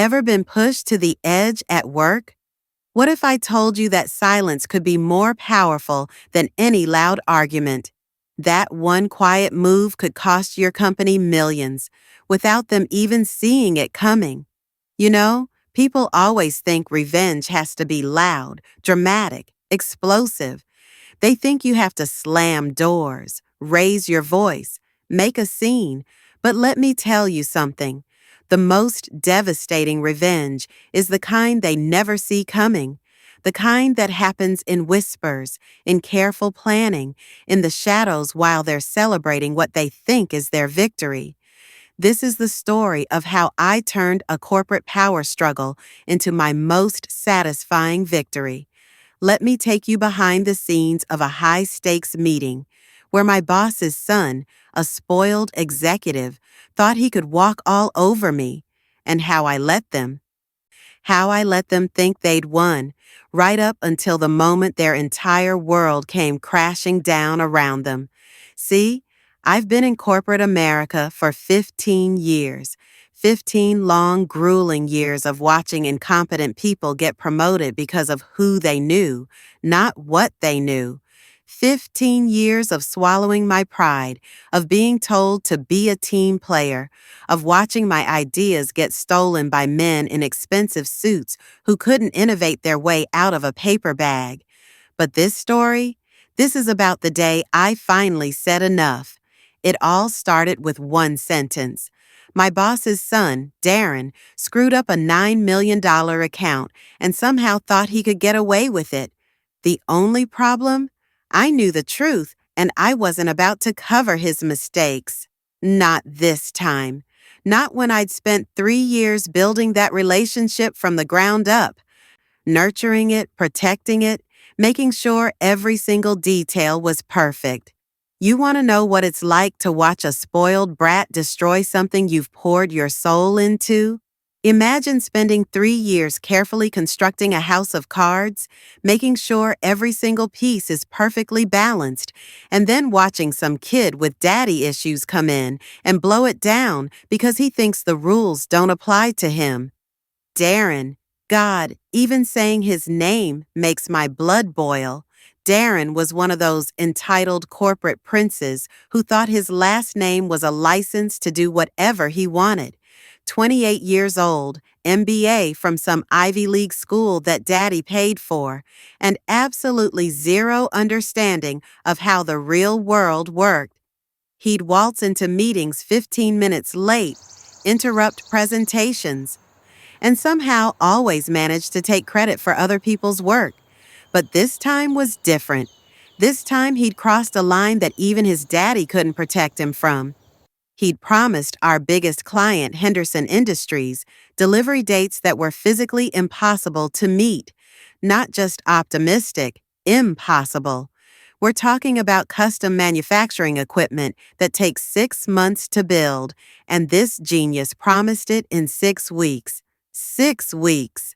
ever been pushed to the edge at work? What if I told you that silence could be more powerful than any loud argument? That one quiet move could cost your company millions without them even seeing it coming. You know, people always think revenge has to be loud, dramatic, explosive. They think you have to slam doors, raise your voice, make a scene. But let me tell you something. The most devastating revenge is the kind they never see coming. The kind that happens in whispers, in careful planning, in the shadows while they're celebrating what they think is their victory. This is the story of how I turned a corporate power struggle into my most satisfying victory. Let me take you behind the scenes of a high-stakes meeting where my boss's son, a spoiled executive, thought he could walk all over me, and how I let them. How I let them think they'd won, right up until the moment their entire world came crashing down around them. See, I've been in corporate America for 15 years. 15 long, grueling years of watching incompetent people get promoted because of who they knew, not what they knew. 15 years of swallowing my pride, of being told to be a team player, of watching my ideas get stolen by men in expensive suits who couldn't innovate their way out of a paper bag. But this story, this is about the day I finally said enough. It all started with one sentence. My boss's son, Darren, screwed up a $9 million account and somehow thought he could get away with it. The only problem? I knew the truth, and I wasn't about to cover his mistakes. Not this time. Not when I'd spent 3 years building that relationship from the ground up, nurturing it, protecting it, making sure every single detail was perfect. You want to know what it's like to watch a spoiled brat destroy something you've poured your soul into? Imagine spending 3 years carefully constructing a house of cards, making sure every single piece is perfectly balanced, and then watching some kid with daddy issues come in and blow it down because he thinks the rules don't apply to him. Darren, God, even saying his name makes my blood boil. Darren was one of those entitled corporate princes who thought his last name was a license to do whatever he wanted. 28 years old, MBA from some Ivy League school that Daddy paid for, and absolutely zero understanding of how the real world worked. He'd waltz into meetings 15 minutes late, interrupt presentations, and somehow always manage to take credit for other people's work. But this time was different. This time he'd crossed a line that even his daddy couldn't protect him from. He'd promised our biggest client, Henderson Industries, delivery dates that were physically impossible to meet. Not just optimistic, impossible. We're talking about custom manufacturing equipment that takes 6 months to build, and this genius promised it in 6 weeks. 6 weeks.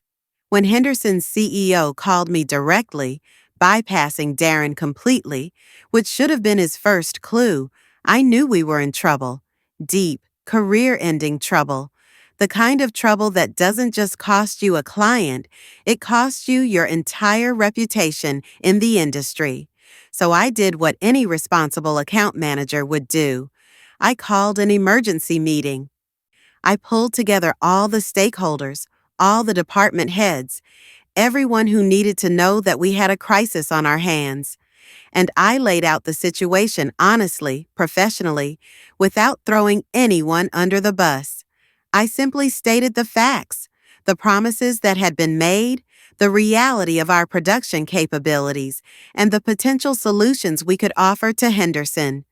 When Henderson's CEO called me directly, bypassing Darren completely, which should have been his first clue, I knew we were in trouble. Deep, career-ending trouble. The kind of trouble that doesn't just cost you a client, it costs you your entire reputation in the industry. So I did what any responsible account manager would do. I called an emergency meeting. I pulled together all the stakeholders, all the department heads, everyone who needed to know that we had a crisis on our hands. And I laid out the situation honestly, professionally, without throwing anyone under the bus. I simply stated the facts, the promises that had been made, the reality of our production capabilities, and the potential solutions we could offer to Henderson.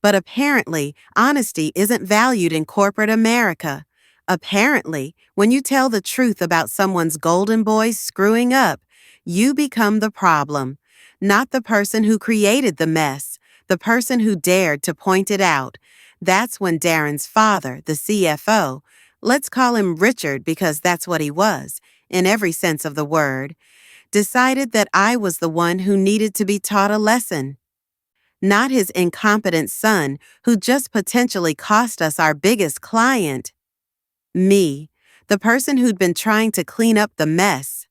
But apparently, honesty isn't valued in corporate America. Apparently, when you tell the truth about someone's golden boy screwing up, you become the problem. Not the person who created the mess, the person who dared to point it out. That's when Darren's father, the CFO, let's call him Richard because that's what he was, in every sense of the word, decided that I was the one who needed to be taught a lesson. Not his incompetent son who just potentially cost us our biggest client. Me, the person who'd been trying to clean up the mess.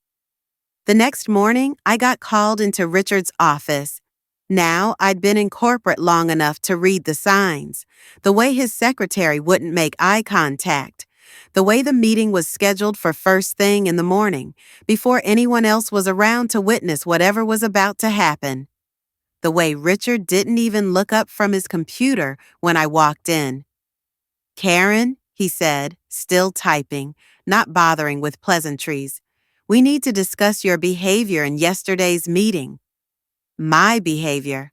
The next morning, I got called into Richard's office. Now, I'd been in corporate long enough to read the signs. The way his secretary wouldn't make eye contact. The way the meeting was scheduled for first thing in the morning, before anyone else was around to witness whatever was about to happen. The way Richard didn't even look up from his computer when I walked in. "Karen," he said, still typing, not bothering with pleasantries, "we need to discuss your behavior in yesterday's meeting." My behavior.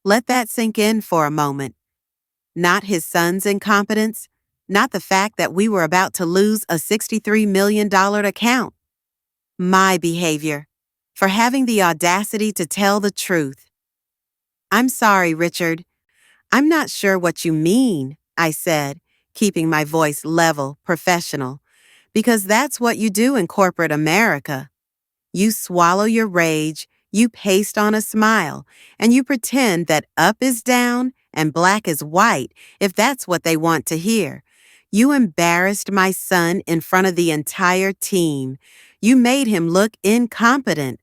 Let that sink in for a moment. Not his son's incompetence, not the fact that we were about to lose a $63 million account. My behavior, for having the audacity to tell the truth. "I'm sorry, Richard. I'm not sure what you mean," I said, keeping my voice level, professional, because that's what you do in corporate America. You swallow your rage, you paste on a smile, and you pretend that up is down and black is white if that's what they want to hear. You embarrassed my son in front of the entire team. You made him look incompetent.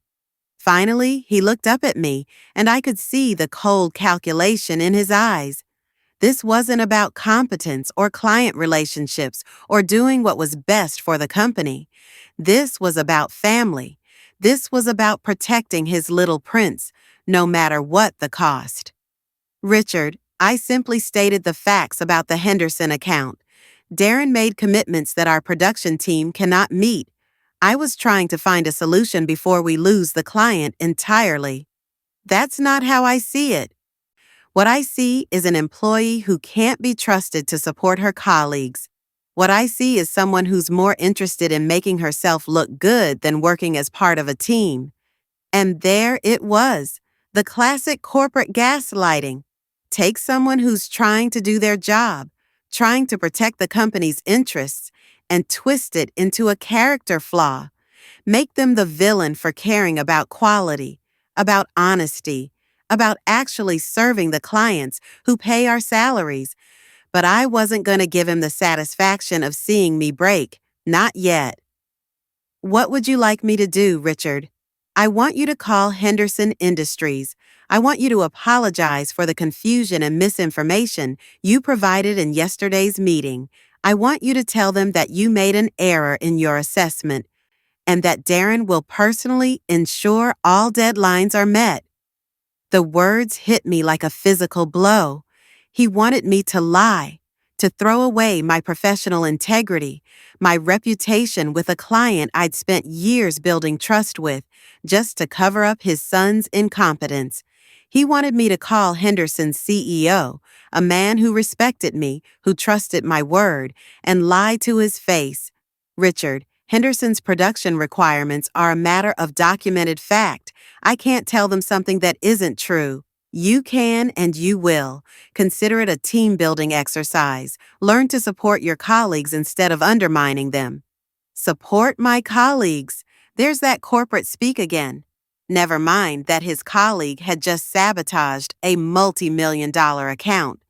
Finally, he looked up at me, and I could see the cold calculation in his eyes. This wasn't about competence or client relationships or doing what was best for the company. This was about family. This was about protecting his little prince, no matter what the cost. "Richard, I simply stated the facts about the Henderson account. Darren made commitments that our production team cannot meet. I was trying to find a solution before we lose the client entirely." That's not how I see it. What I see is an employee who can't be trusted to support her colleagues. What I see is someone who's more interested in making herself look good than working as part of a team. And there it was, the classic corporate gaslighting. Take someone who's trying to do their job, trying to protect the company's interests, and twist it into a character flaw. Make them the villain for caring about quality, about honesty, about actually serving the clients who pay our salaries. But I wasn't going to give him the satisfaction of seeing me break. Not yet. "What would you like me to do, Richard?" "I want you to call Henderson Industries. I want you to apologize for the confusion and misinformation you provided in yesterday's meeting. I want you to tell them that you made an error in your assessment and that Darren will personally ensure all deadlines are met." The words hit me like a physical blow. He wanted me to lie, to throw away my professional integrity, my reputation with a client I'd spent years building trust with, just to cover up his son's incompetence. He wanted me to call Henderson's CEO, a man who respected me, who trusted my word, and lie to his face. "Richard, Henderson's production requirements are a matter of documented fact. I can't tell them something that isn't true. You can and you will. Consider it a team-building exercise. Learn to support your colleagues instead of undermining them." Support my colleagues. There's that corporate speak again. Never mind that his colleague had just sabotaged a multi-million-dollar account.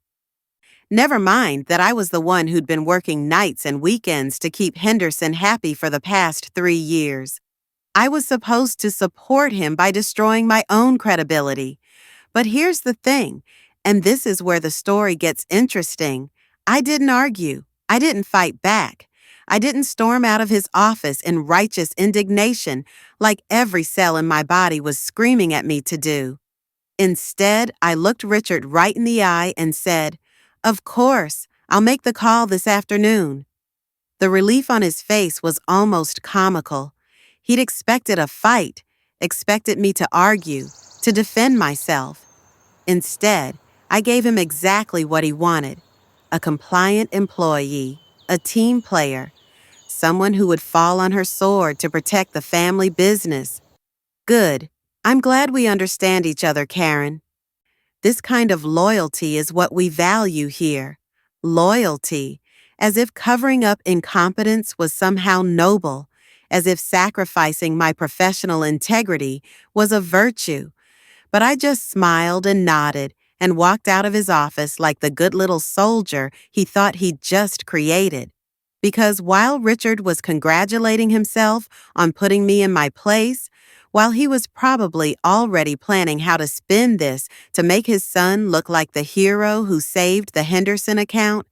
Never mind that I was the one who'd been working nights and weekends to keep Henderson happy for the past 3 years. I was supposed to support him by destroying my own credibility. But here's the thing, and this is where the story gets interesting. I didn't argue. I didn't fight back. I didn't storm out of his office in righteous indignation like every cell in my body was screaming at me to do. Instead, I looked Richard right in the eye and said, "Of course, I'll make the call this afternoon." The relief on his face was almost comical. He'd expected a fight, expected me to argue, to defend myself. Instead, I gave him exactly what he wanted: a compliant employee, a team player, someone who would fall on her sword to protect the family business. Good. I'm glad we understand each other, Karen. This kind of loyalty is what we value here. Loyalty, as if covering up incompetence was somehow noble, as if sacrificing my professional integrity was a virtue. But I just smiled and nodded and walked out of his office like the good little soldier he thought he'd just created. Because while Richard was congratulating himself on putting me in my place, while he was probably already planning how to spin this to make his son look like the hero who saved the Henderson account,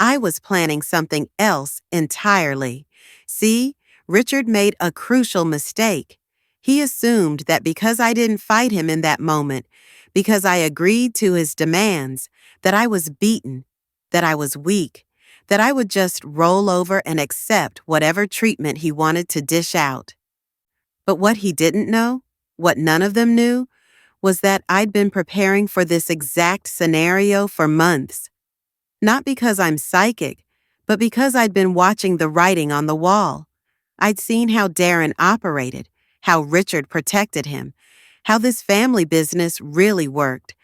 I was planning something else entirely. See, Richard made a crucial mistake. He assumed that because I didn't fight him in that moment, because I agreed to his demands, that I was beaten, that I was weak, that I would just roll over and accept whatever treatment he wanted to dish out. But what he didn't know, what none of them knew, was that I'd been preparing for this exact scenario for months. Not because I'm psychic, but because I'd been watching the writing on the wall. I'd seen how Darren operated, how Richard protected him, how this family business really worked.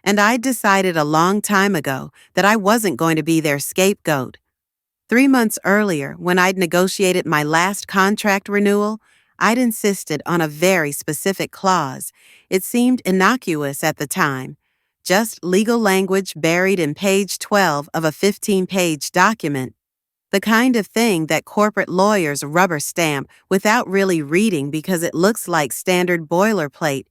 And I'd decided a long time ago that I wasn't going to be their scapegoat. 3 months earlier, when I'd negotiated my last contract renewal, I'd insisted on a very specific clause. It seemed innocuous at the time, just legal language buried in page 12 of a 15-page document, the kind of thing that corporate lawyers rubber stamp without really reading because it looks like standard boilerplate.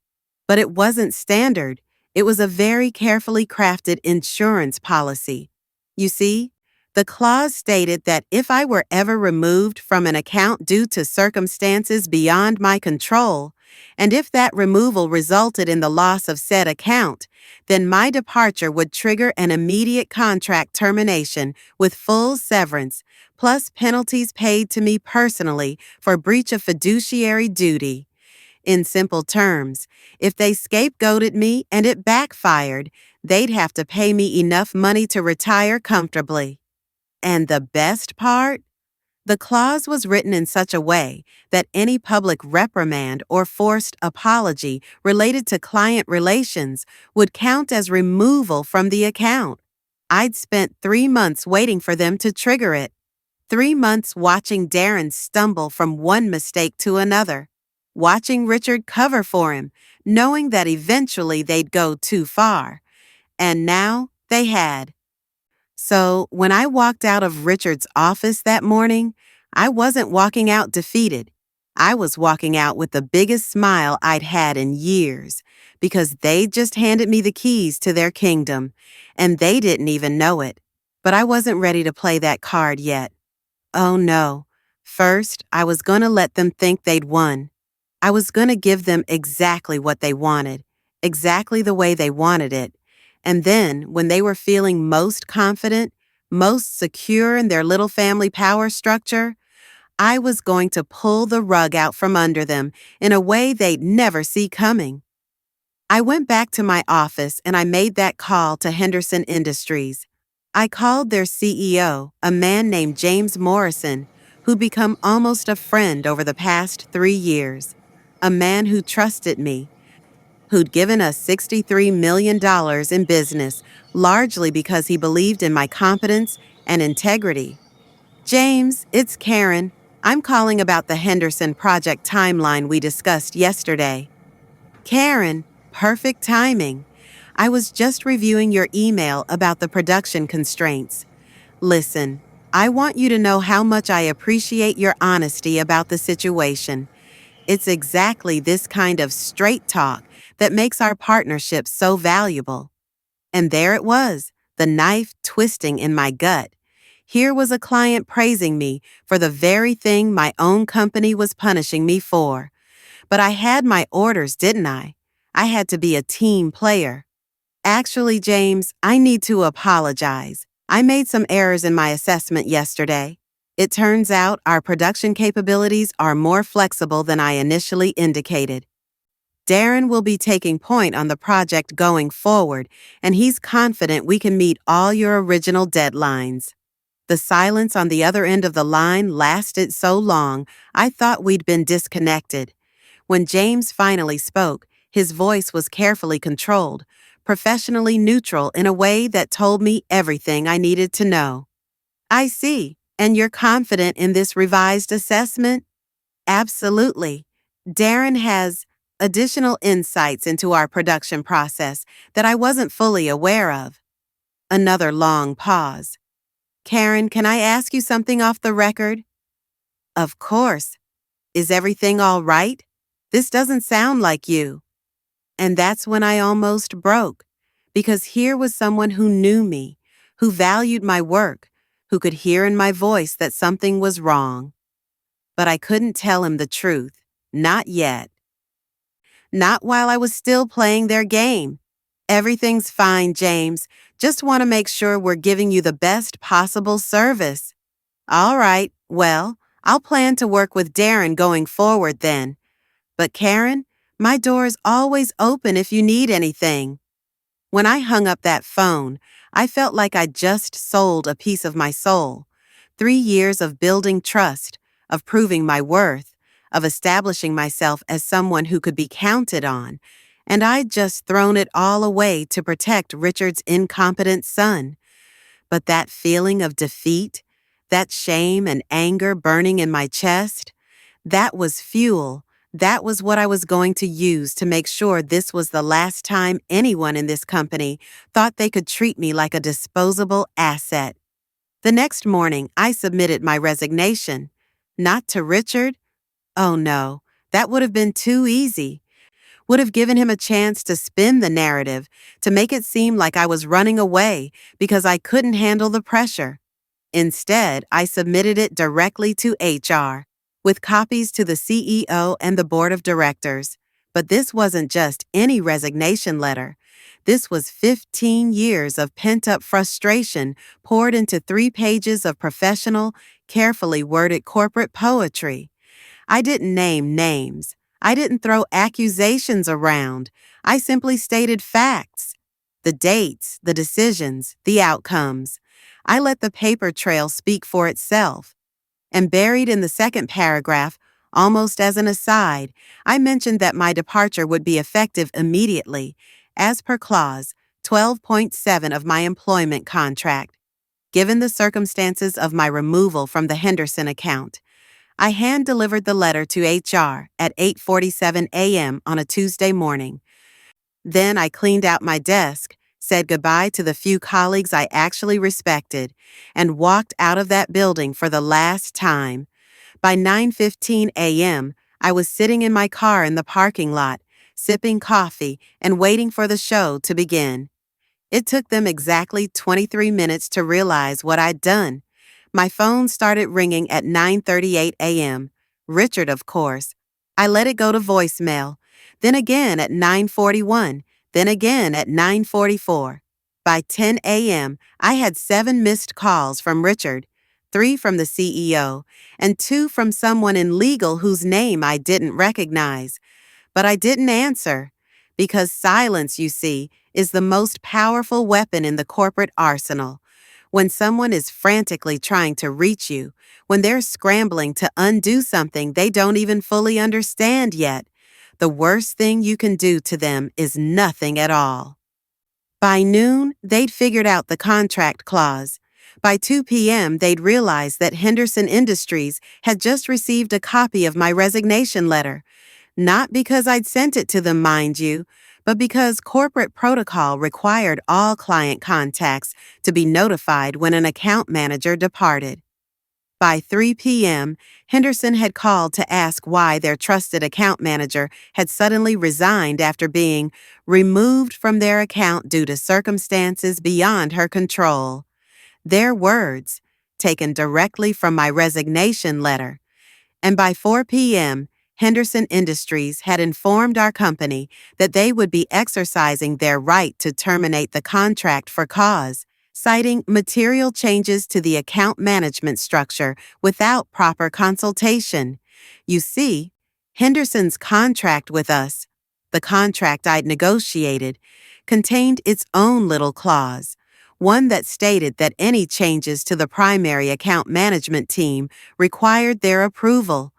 But it wasn't standard. It was a very carefully crafted insurance policy. You see, the clause stated that if I were ever removed from an account due to circumstances beyond my control, and if that removal resulted in the loss of said account, then my departure would trigger an immediate contract termination with full severance, plus penalties paid to me personally for breach of fiduciary duty. In simple terms, if they scapegoated me and it backfired, they'd have to pay me enough money to retire comfortably. And the best part? The clause was written in such a way that any public reprimand or forced apology related to client relations would count as removal from the account. I'd spent 3 months waiting for them to trigger it. 3 months watching Darren stumble from one mistake to another, watching Richard cover for him, knowing that eventually they'd go too far. And now they had. So, when I walked out of Richard's office that morning, I wasn't walking out defeated. I was walking out with the biggest smile I'd had in years, because they'd just handed me the keys to their kingdom, and they didn't even know it. But I wasn't ready to play that card yet. Oh no. First, I was going to let them think they'd won. I was going to give them exactly what they wanted, exactly the way they wanted it. And then, when they were feeling most confident, most secure in their little family power structure, I was going to pull the rug out from under them in a way they'd never see coming. I went back to my office and I made that call to Henderson Industries. I called their CEO, a man named James Morrison, who'd become almost a friend over the past 3 years. A man who trusted me, who'd given us $63 million in business, largely because he believed in my competence and integrity. James, it's Karen. I'm calling about the Henderson project timeline we discussed yesterday. Karen, perfect timing. I was just reviewing your email about the production constraints. Listen, I want you to know how much I appreciate your honesty about the situation. It's exactly this kind of straight talk that makes our partnership so valuable. And there it was, the knife twisting in my gut. Here was a client praising me for the very thing my own company was punishing me for. But I had my orders, didn't I? I had to be a team player. Actually, James, I need to apologize. I made some errors in my assessment yesterday. It turns out our production capabilities are more flexible than I initially indicated. Darren will be taking point on the project going forward, and he's confident we can meet all your original deadlines. The silence on the other end of the line lasted so long, I thought we'd been disconnected. When James finally spoke, his voice was carefully controlled, professionally neutral in a way that told me everything I needed to know. I see. And you're confident in this revised assessment? Absolutely. Darren has additional insights into our production process that I wasn't fully aware of. Another long pause. Karen, can I ask you something off the record? Of course. Is everything all right? This doesn't sound like you. And that's when I almost broke, because here was someone who knew me, who valued my work, who could hear in my voice that something was wrong. But I couldn't tell him the truth. Not yet. Not while I was still playing their game. Everything's fine, James. Just want to make sure we're giving you the best possible service. All right, well, I'll plan to work with Darren going forward then. But Karen, my door is always open if you need anything. When I hung up that phone, I felt like I'd just sold a piece of my soul. 3 years of building trust, of proving my worth, of establishing myself as someone who could be counted on, and I'd just thrown it all away to protect Richard's incompetent son. But that feeling of defeat, that shame and anger burning in my chest, that was fuel. That was what I was going to use to make sure this was the last time anyone in this company thought they could treat me like a disposable asset. The next morning, I submitted my resignation. Not to Richard. Oh no, that would have been too easy. Would have given him a chance to spin the narrative, to make it seem like I was running away because I couldn't handle the pressure. Instead, I submitted it directly to HR, with copies to the CEO and the board of directors. But this wasn't just any resignation letter. This was 15 years of pent-up frustration poured into 3 pages of professional, carefully worded corporate poetry. I didn't name names. I didn't throw accusations around. I simply stated facts. The dates, the decisions, the outcomes. I let the paper trail speak for itself. And buried in the second paragraph, almost as an aside, I mentioned that my departure would be effective immediately, as per clause 12.7 of my employment contract. Given the circumstances of my removal from the Henderson account, I hand-delivered the letter to HR at 8:47 a.m. on a Tuesday morning. Then I cleaned out my desk, said goodbye to the few colleagues I actually respected, and walked out of that building for the last time. By 9:15 a.m., I was sitting in my car in the parking lot, sipping coffee and waiting for the show to begin. It took them exactly 23 minutes to realize what I'd done. My phone started ringing at 9:38 a.m. Richard, of course. I let it go to voicemail, then again at 9:41, then again at 9:44. By 10 a.m., I had 7 missed calls from Richard, 3 from the CEO, and 2 from someone in legal whose name I didn't recognize. But I didn't answer, because silence, you see, is the most powerful weapon in the corporate arsenal. When someone is frantically trying to reach you, when they're scrambling to undo something they don't even fully understand yet, the worst thing you can do to them is nothing at all. By noon, they'd figured out the contract clause. By 2 p.m., they'd realized that Henderson Industries had just received a copy of my resignation letter. Not because I'd sent it to them, mind you, but because corporate protocol required all client contacts to be notified when an account manager departed. By 3 p.m., Henderson had called to ask why their trusted account manager had suddenly resigned after being removed from their account due to circumstances beyond her control. Their words, taken directly from my resignation letter. And by 4 p.m., Henderson Industries had informed our company that they would be exercising their right to terminate the contract for cause, citing material changes to the account management structure without proper consultation. You see, Henderson's contract with us, the contract I'd negotiated, contained its own little clause, one that stated that any changes to the primary account management team required their approval.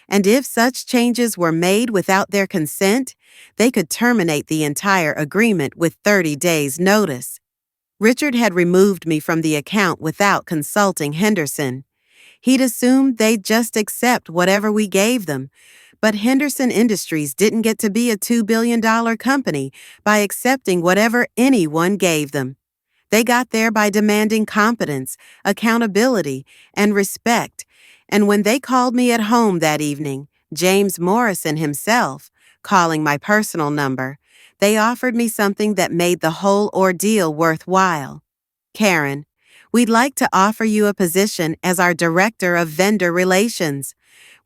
And if such changes were made without their consent, they could terminate the entire agreement with 30 days' notice. Richard had removed me from the account without consulting Henderson. He'd assumed they'd just accept whatever we gave them, but Henderson Industries didn't get to be a $2 billion company by accepting whatever anyone gave them. They got there by demanding competence, accountability, and respect. And when they called me at home that evening, James Morrison himself, calling my personal number, they offered me something that made the whole ordeal worthwhile. Karen, we'd like to offer you a position as our Director of Vendor Relations.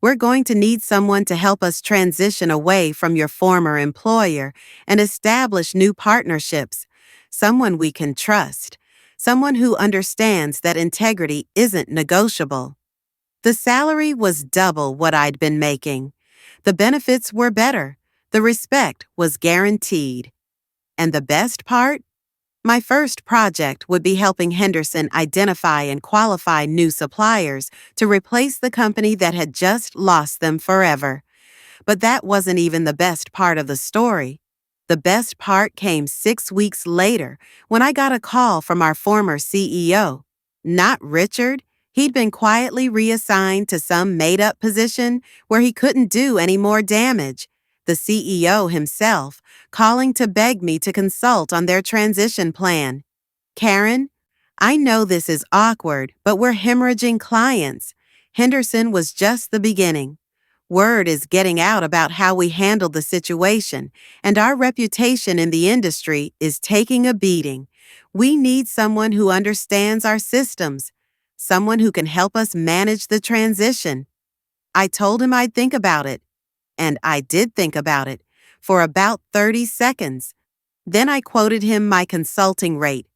We're going to need someone to help us transition away from your former employer and establish new partnerships. Someone we can trust. Someone who understands that integrity isn't negotiable. The salary was double what I'd been making. The benefits were better. The respect was guaranteed. And the best part? My first project would be helping Henderson identify and qualify new suppliers to replace the company that had just lost them forever. But that wasn't even the best part of the story. The best part came 6 weeks later when I got a call from our former CEO. Not Richard. He'd been quietly reassigned to some made-up position where he couldn't do any more damage. The CEO himself, calling to beg me to consult on their transition plan. Karen, I know this is awkward, but we're hemorrhaging clients. Henderson was just the beginning. Word is getting out about how we handled the situation, and our reputation in the industry is taking a beating. We need someone who understands our systems, someone who can help us manage the transition. I told him I'd think about it, and I did think about it, for about 30 seconds. Then I quoted him my consulting rate,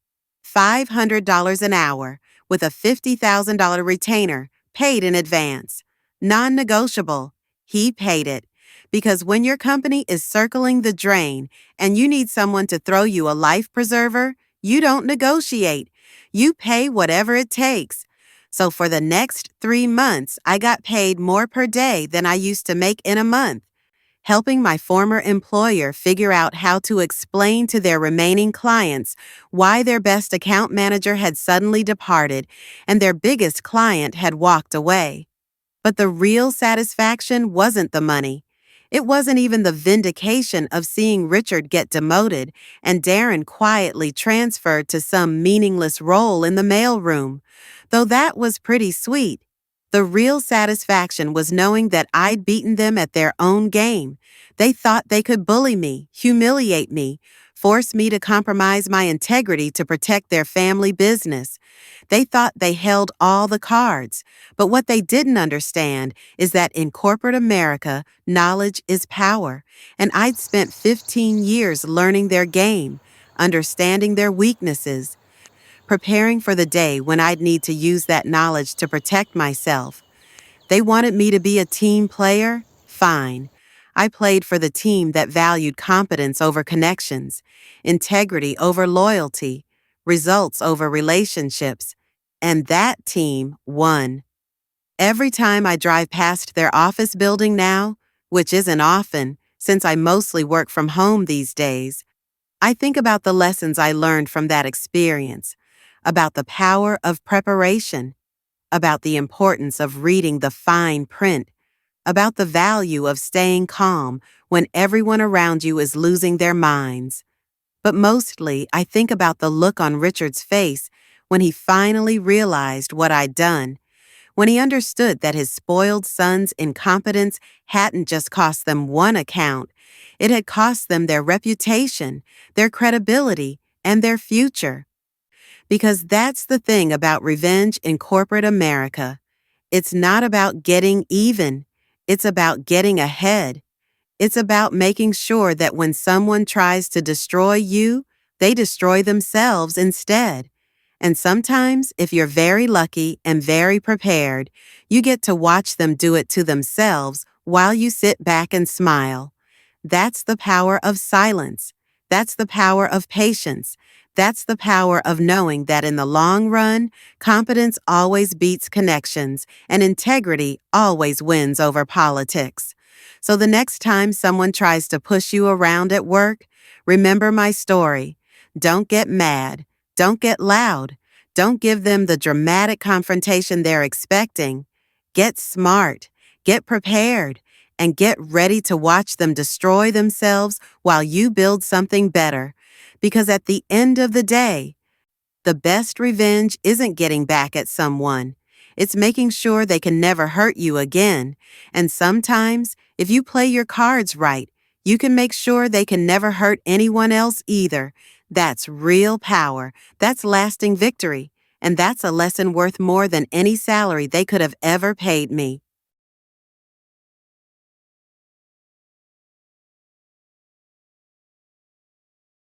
$500 an hour, with a $50,000 retainer, paid in advance. Non-negotiable. He paid it. Because when your company is circling the drain and you need someone to throw you a life preserver, you don't negotiate. You pay whatever it takes. So for the next 3 months, I got paid more per day than I used to make in a month. Helping my former employer figure out how to explain to their remaining clients why their best account manager had suddenly departed and their biggest client had walked away. But the real satisfaction wasn't the money. It wasn't even the vindication of seeing Richard get demoted and Darren quietly transferred to some meaningless role in the mailroom, though that was pretty sweet. The real satisfaction was knowing that I'd beaten them at their own game. They thought they could bully me, humiliate me, force me to compromise my integrity to protect their family business. They thought they held all the cards, but what they didn't understand is that in corporate America, knowledge is power, and I'd spent 15 years learning their game, understanding their weaknesses, preparing for the day when I'd need to use that knowledge to protect myself. They wanted me to be a team player? Fine. I played for the team that valued competence over connections, integrity over loyalty, results over relationships, and that team won. Every time I drive past their office building now, which isn't often since I mostly work from home these days, I think about the lessons I learned from that experience, about the power of preparation, about the importance of reading the fine print, about the value of staying calm when everyone around you is losing their minds. But mostly, I think about the look on Richard's face when he finally realized what I'd done, when he understood that his spoiled son's incompetence hadn't just cost them one account, it had cost them their reputation, their credibility, and their future. Because that's the thing about revenge in corporate America. It's not about getting even. It's about getting ahead. It's about making sure that when someone tries to destroy you, they destroy themselves instead. And sometimes, if you're very lucky and very prepared, you get to watch them do it to themselves while you sit back and smile. That's the power of silence. That's the power of patience. That's the power of knowing that in the long run, competence always beats connections and integrity always wins over politics. So the next time someone tries to push you around at work, remember my story. Don't get mad. Don't get loud. Don't give them the dramatic confrontation they're expecting. Get smart. Get prepared. And get ready to watch them destroy themselves while you build something better. Because at the end of the day, The best revenge isn't getting back at someone. It's making sure they can never hurt you again. And sometimes, if you play your cards right, you can make sure they can never hurt anyone else either. That's real power. That's lasting victory. And that's a lesson worth more than any salary they could have ever paid me.